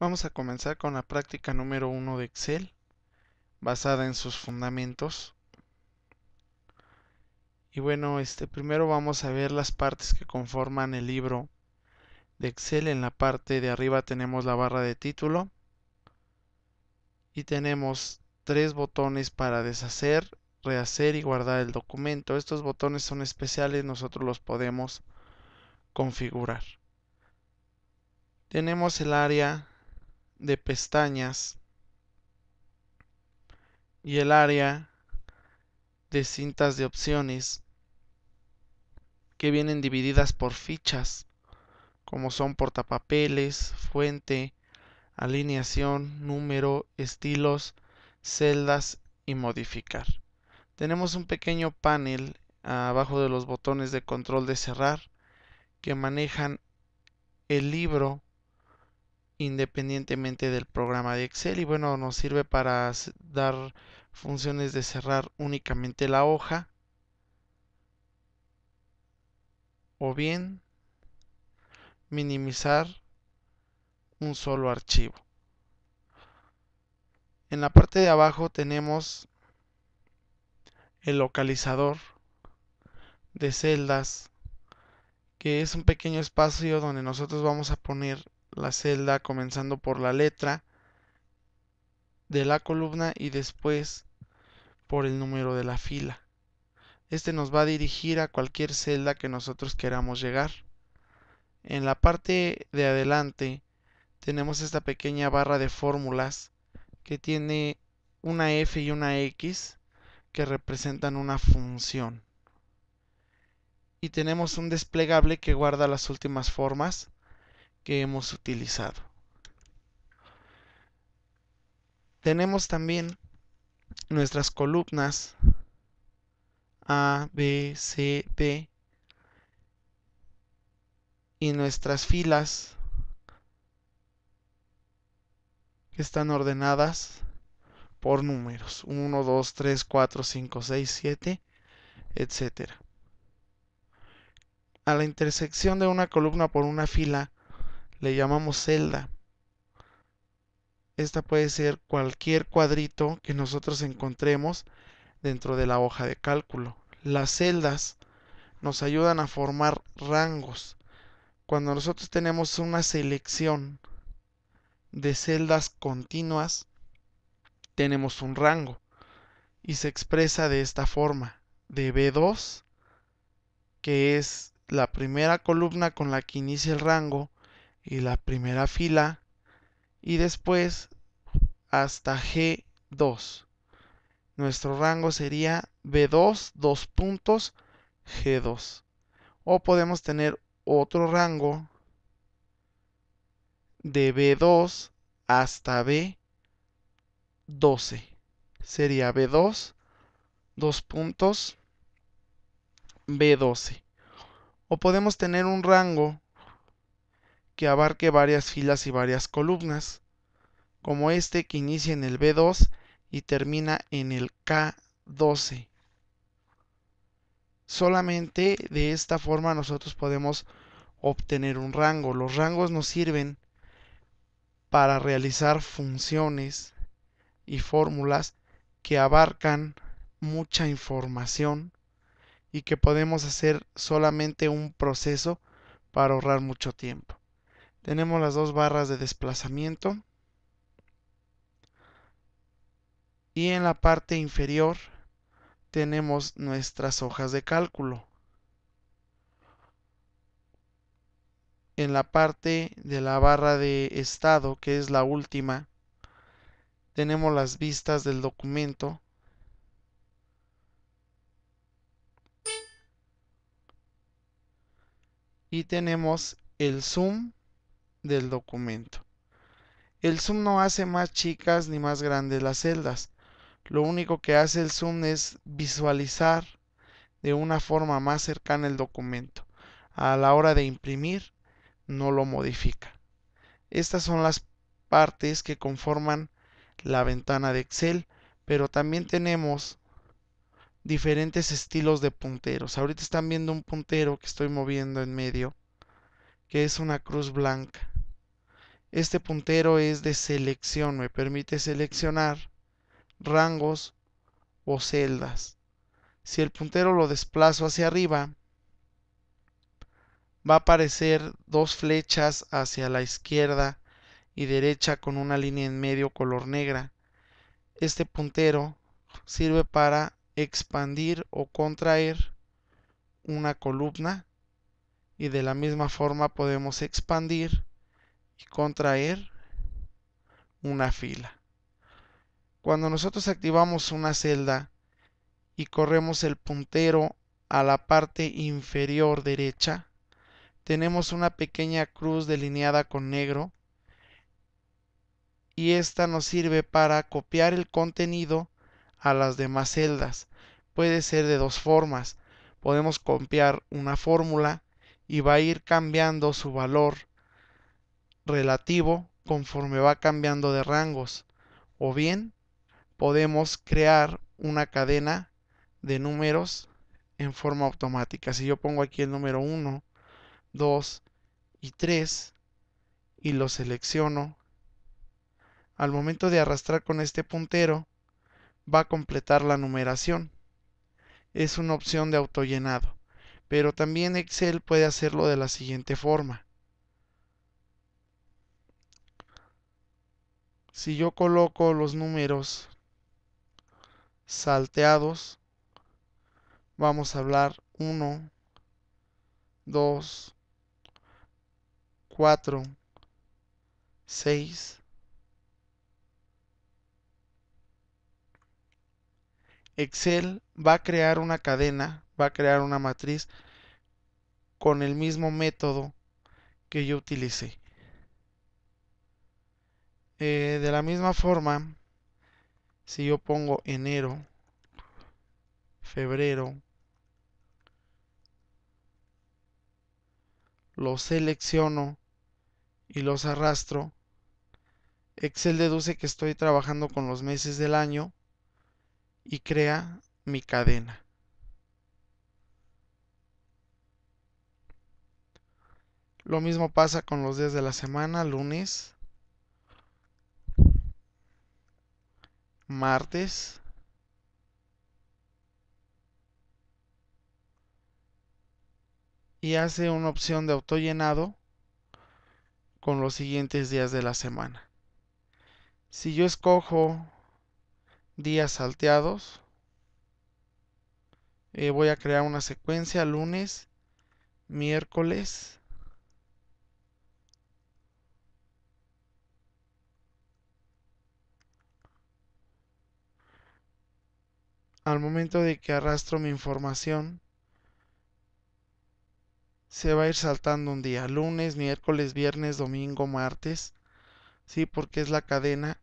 Vamos a comenzar con la práctica número 1 de Excel, basada en sus fundamentos. Y bueno, primero vamos a ver las partes que conforman el libro de Excel. En la parte de arriba tenemos la barra de título y tenemos tres botones para deshacer, rehacer y guardar el documento. Estos botones son especiales, nosotros los podemos configurar. Tenemos el área de pestañas y el área de cintas de opciones que vienen divididas por fichas, como son portapapeles, fuente, alineación, número, estilos, celdas y modificar. Tenemos un pequeño panel abajo de los botones de control de cerrar que manejan el libro independientemente del programa de Excel y bueno, nos sirve para dar funciones de cerrar únicamente la hoja o bien minimizar un solo archivo. En la parte de abajo tenemos el localizador de celdas, que es un pequeño espacio donde nosotros vamos a poner la celda comenzando por la letra de la columna y después por el número de la fila. Este nos va a dirigir a cualquier celda que nosotros queramos llegar. En la parte de adelante tenemos esta pequeña barra de fórmulas que tiene una F y una X que representan una función. Y tenemos un desplegable que guarda las últimas formas que hemos utilizado. Tenemos también nuestras columnas A, B, C, D y nuestras filas que están ordenadas por números 1, 2, 3, 4, 5, 6, 7, etc. A la intersección de una columna por una fila le llamamos celda. Esta puede ser cualquier cuadrito que nosotros encontremos dentro de la hoja de cálculo. Las celdas nos ayudan a formar rangos. Cuando nosotros tenemos una selección de celdas continuas, tenemos un rango y se expresa de esta forma: de B2, que es la primera columna con la que inicia el rango y la primera fila, y después hasta G2. Nuestro rango sería B2, dos puntos, G2. O podemos tener otro rango de B2 hasta B12. Sería B2, dos puntos, B12. O podemos tener un rango que abarque varias filas y varias columnas, como este que inicia en el B2 y termina en el K12. Solamente de esta forma nosotros podemos obtener un rango. Los rangos nos sirven para realizar funciones y fórmulas que abarcan mucha información y que podemos hacer solamente un proceso para ahorrar mucho tiempo. Tenemos las dos barras de desplazamiento y en la parte inferior tenemos nuestras hojas de cálculo. En la parte de la barra de estado, que es la última, tenemos las vistas del documento y tenemos el zoom del documento. El zoom no hace más chicas ni más grandes las celdas. Lo único que hace el zoom es visualizar de una forma más cercana el documento. A la hora de imprimir, no lo modifica. Estas son las partes que conforman la ventana de Excel, pero también tenemos diferentes estilos de punteros. Ahorita están viendo un puntero que estoy moviendo en medio, que es una cruz blanca. Este puntero es de selección, me permite seleccionar rangos o celdas. Si el puntero lo desplazo hacia arriba, va a aparecer dos flechas hacia la izquierda y derecha con una línea en medio color negra. Este puntero sirve para expandir o contraer una columna y de la misma forma podemos expandir y contraer una fila. Cuando nosotros activamos una celda y corremos el puntero a la parte inferior derecha, tenemos una pequeña cruz delineada con negro y esta nos sirve para copiar el contenido a las demás celdas. Puede ser de dos formas. Podemos copiar una fórmula y va a ir cambiando su valor relativo conforme va cambiando de rangos. O bien podemos crear una cadena de números en forma automática. Si yo pongo aquí el número 1, 2 y 3 y lo selecciono, al momento de arrastrar con este puntero va a completar la numeración. Es una opción de autollenado, pero también Excel puede hacerlo de la siguiente forma. Si yo coloco los números salteados, vamos a hablar 1, 2, 4, 6. Excel va a crear una cadena, va a crear una matriz con el mismo método que yo utilicé. De la misma forma, si yo pongo enero, febrero, los selecciono y los arrastro, Excel deduce que estoy trabajando con los meses del año y crea mi cadena. Lo mismo pasa con los días de la semana, lunes, martes, y hace una opción de autollenado con los siguientes días de la semana. Si yo escojo días salteados, voy a crear una secuencia lunes, miércoles, al momento de que arrastro mi información, se va a ir saltando un día, lunes, miércoles, viernes, domingo, martes, sí, porque es la cadena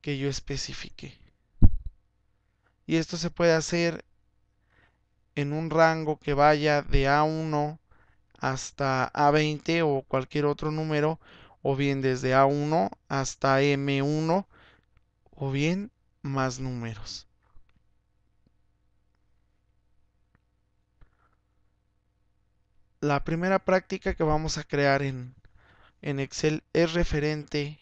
que yo especifique. Y esto se puede hacer en un rango que vaya de A1 hasta A20 o cualquier otro número, o bien desde A1 hasta M1, o bien más números. La primera práctica que vamos a crear en Excel es referente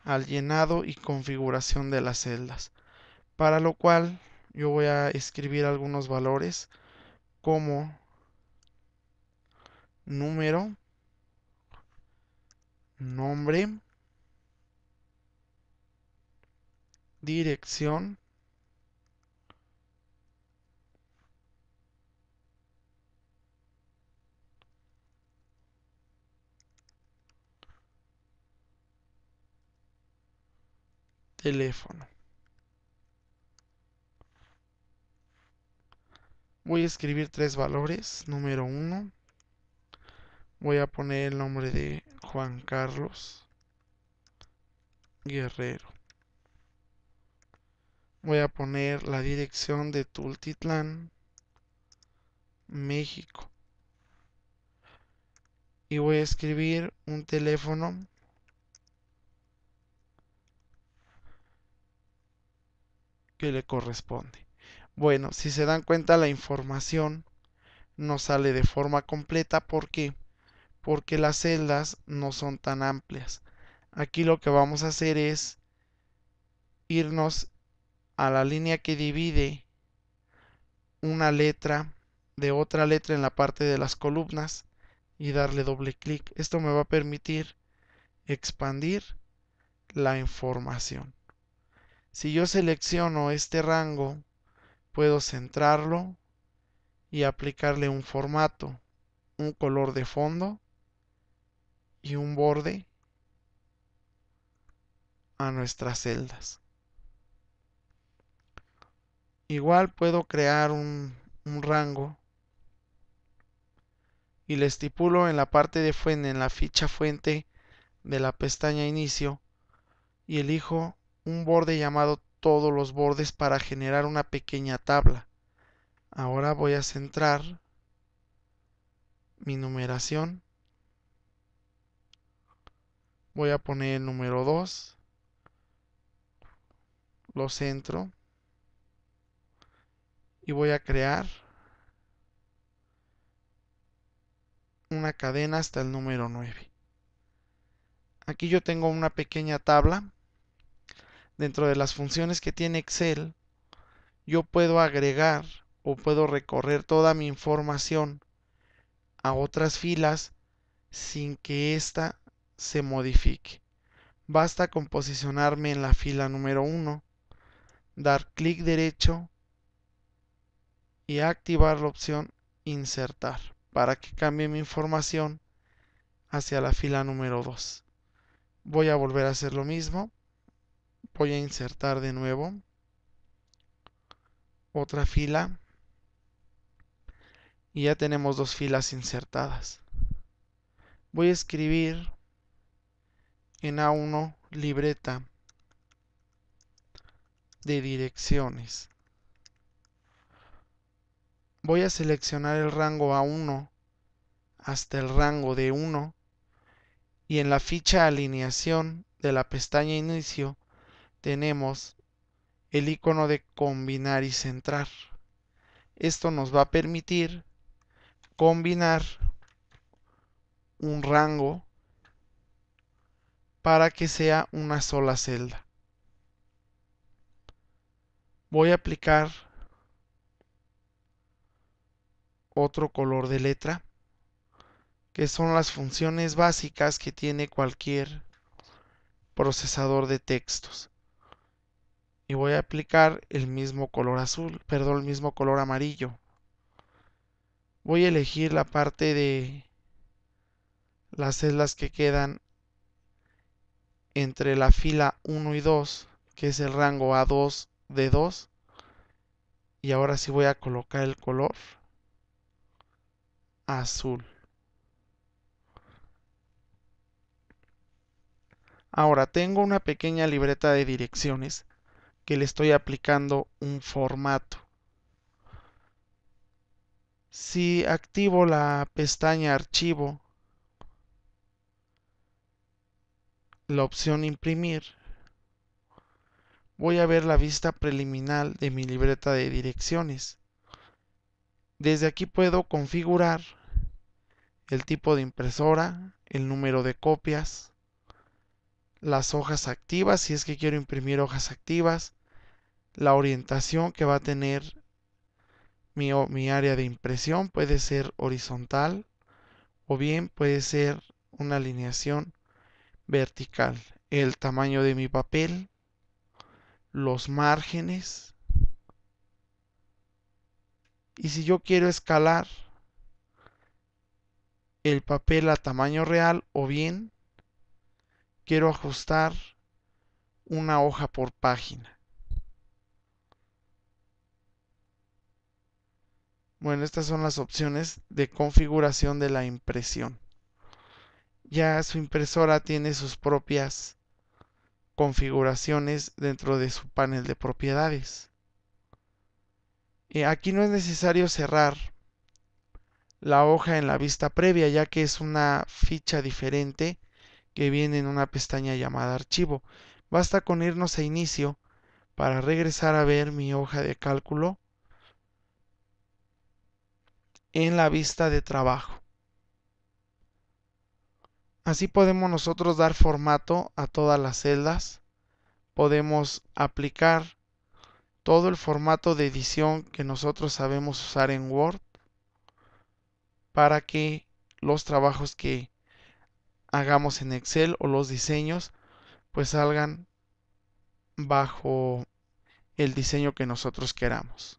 al llenado y configuración de las celdas, para lo cual yo voy a escribir algunos valores como número, nombre, dirección, teléfono. Voy a escribir tres valores. Número 1, voy a poner el nombre de Juan Carlos Guerrero. Voy a poner la dirección de Tultitlán, México. Y voy a escribir un teléfono que le corresponde. Bueno, si se dan cuenta, la información no sale de forma completa. ¿Por qué? porque las celdas no son tan amplias. Aquí lo que vamos a hacer es irnos a la línea que divide una letra de otra letra en la parte de las columnas y darle doble clic. Esto me va a permitir expandir la información. Si yo selecciono este rango, puedo centrarlo y aplicarle un formato, un color de fondo y un borde a nuestras celdas. Igual puedo crear un rango y le estipulo en la parte de fuente, en la ficha fuente de la pestaña inicio, y elijo un borde llamado todos los bordes para generar una pequeña tabla. Ahora voy a centrar mi numeración. Voy a poner el número 2, lo centro y voy a crear una cadena hasta el número 9. Aquí yo tengo una pequeña tabla. Dentro de las funciones que tiene Excel, yo puedo agregar o puedo recorrer toda mi información a otras filas sin que ésta se modifique. Basta con posicionarme en la fila número 1, dar clic derecho y activar la opción insertar para que cambie mi información hacia la fila número 2. Voy a volver a hacer lo mismo. Voy a insertar de nuevo otra fila y ya tenemos dos filas insertadas. Voy a escribir en A1 libreta de direcciones. Voy a seleccionar el rango A1 hasta el rango de 1 y en la ficha alineación de la pestaña inicio tenemos el icono de combinar y centrar. Esto nos va a permitir combinar un rango para que sea una sola celda. Voy a aplicar otro color de letra, que son las funciones básicas que tiene cualquier procesador de textos. Y voy a aplicar el mismo color azul, perdón, el mismo color amarillo. Voy a elegir la parte de las celdas que quedan entre la fila 1 y 2, que es el rango A2 de 2. Y ahora sí voy a colocar el color azul. Ahora tengo una pequeña libreta de direcciones que le estoy aplicando un formato. Si activo la pestaña Archivo, la opción Imprimir, voy a ver la vista preliminar de mi libreta de direcciones. Desde aquí puedo configurar el tipo de impresora, el número de copias, las hojas activas, si es que quiero imprimir hojas activas, la orientación que va a tener mi área de impresión, puede ser horizontal o bien puede ser una alineación vertical, el tamaño de mi papel, los márgenes, y si yo quiero escalar el papel a tamaño real o bien quiero ajustar una hoja por página. Bueno, estas son las opciones de configuración de la impresión. Ya su impresora tiene sus propias configuraciones dentro de su panel de propiedades. Aquí no es necesario cerrar la hoja en la vista previa, ya que es una ficha diferente que viene en una pestaña llamada Archivo. Basta con irnos a Inicio para regresar a ver mi hoja de cálculo en la vista de trabajo. Así podemos nosotros dar formato a todas las celdas. Podemos aplicar todo el formato de edición que nosotros sabemos usar en Word para que los trabajos que hagamos en Excel o los diseños pues salgan bajo el diseño que nosotros queramos.